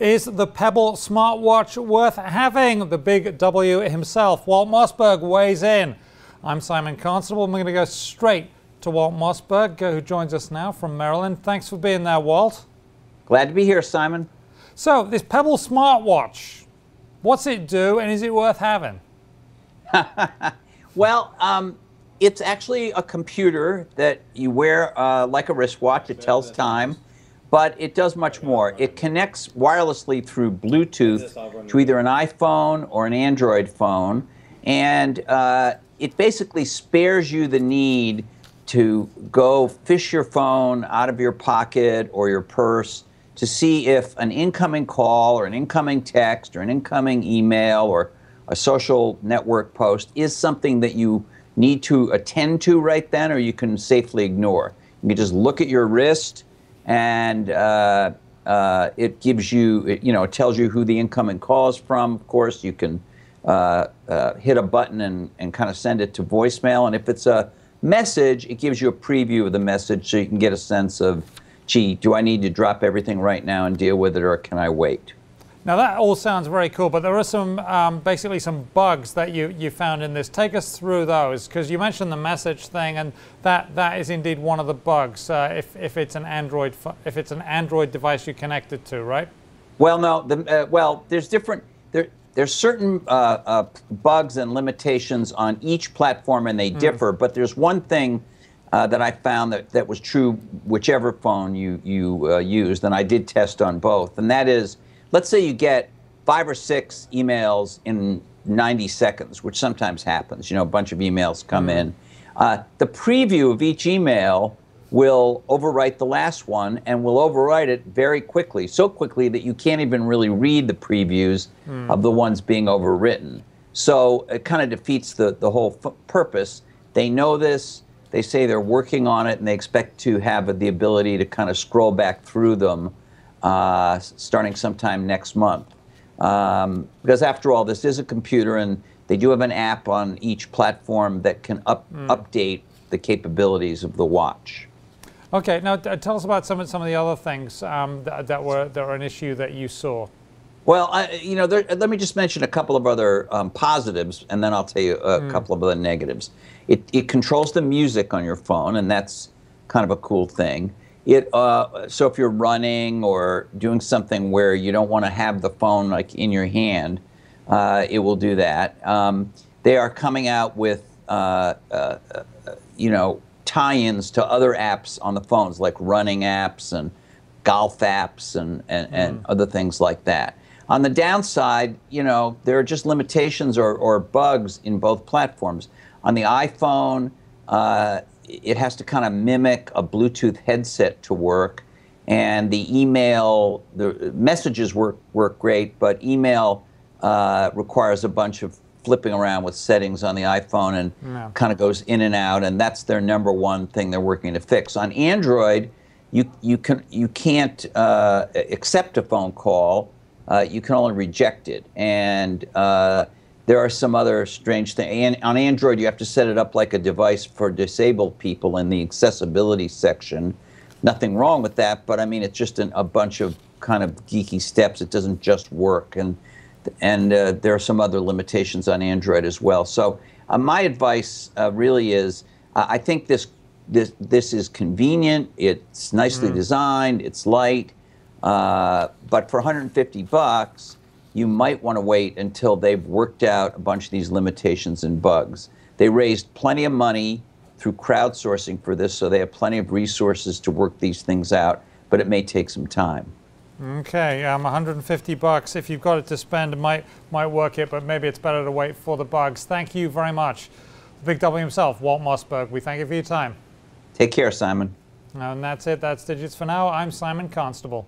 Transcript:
Is the Pebble smartwatch worth having? The big W himself, Walt Mossberg, weighs in. I'm Simon Constable, and we're going to go straight to Walt Mossberg, who joins us now from Maryland. Thanks for being there, Walt. Glad to be here, Simon. So, this Pebble smartwatch, what's it do, and is it worth having? Well, it's actually a computer that you wear like a wristwatch. It tells time, but it does much more. It connects wirelessly through Bluetooth to either an iPhone or an Android phone, and it basically spares you the need to go fish your phone out of your pocket or your purse to see if an incoming call or an incoming text or an incoming email or a social network post is something that you need to attend to right then, or you can safely ignore. You can just look at your wrist, and it gives you, it tells you who the incoming call is from. Of course, you can hit a button and kind of send it to voicemail. And if it's a message, it gives you a preview of the message so you can get a sense of, gee, do I need to drop everything right now and deal with it, or can I wait? Now that all sounds very cool, but there are some basically some bugs that you found in this. Take us through those, because you mentioned the message thing, and that is indeed one of the bugs. If it's an Android device you connect it to, right? Well, no. Well, there's certain bugs and limitations on each platform, and they differ. But there's one thing that I found that was true whichever phone you used, and I did test on both, and that is, let's say you get 5 or 6 emails in 90 seconds, which sometimes happens. A bunch of emails come in. The preview of each email will overwrite the last one, and will overwrite it very quickly, so quickly that you can't even really read the previews of the ones being overwritten. So it kind of defeats the whole purpose. They know this. They say they're working on it, and they expect to have the ability to kind of scroll back through them starting sometime next month. Because after all, this is a computer, and they do have an app on each platform that can update the capabilities of the watch. Okay, now tell us about some of the other things that were an issue that you saw. Well, let me just mention a couple of other positives, and then I'll tell you a couple of other negatives. It controls the music on your phone, and that's kind of a cool thing. So if you're running or doing something where you don't want to have the phone like in your hand, it will do that. They are coming out with tie-ins to other apps on the phones, like running apps and golf apps and other things like that. On the downside, there are just limitations or bugs in both platforms. On the iPhone, it has to kind of mimic a Bluetooth headset to work, and the messages work great, but email requires a bunch of flipping around with settings on the iPhone, and kind of goes in and out, and that's their #1 thing they're working to fix. On Android, you can't accept a phone call. You can only reject it, and there are some other strange things. And on Android, you have to set it up like a device for disabled people in the accessibility section. Nothing wrong with that, but I mean, it's just a bunch of kind of geeky steps. It doesn't just work, and there are some other limitations on Android as well. So my advice really is, I think this is convenient. It's nicely designed. It's light, but for $150. You might want to wait until they've worked out a bunch of these limitations and bugs. They raised plenty of money through crowdsourcing for this, so they have plenty of resources to work these things out, but it may take some time. Okay, $150. If you've got it to spend, it might work it, but maybe it's better to wait for the bugs. Thank you very much. The Big W himself, Walt Mossberg. We thank you for your time. Take care, Simon. And that's it. That's Digits for now. I'm Simon Constable.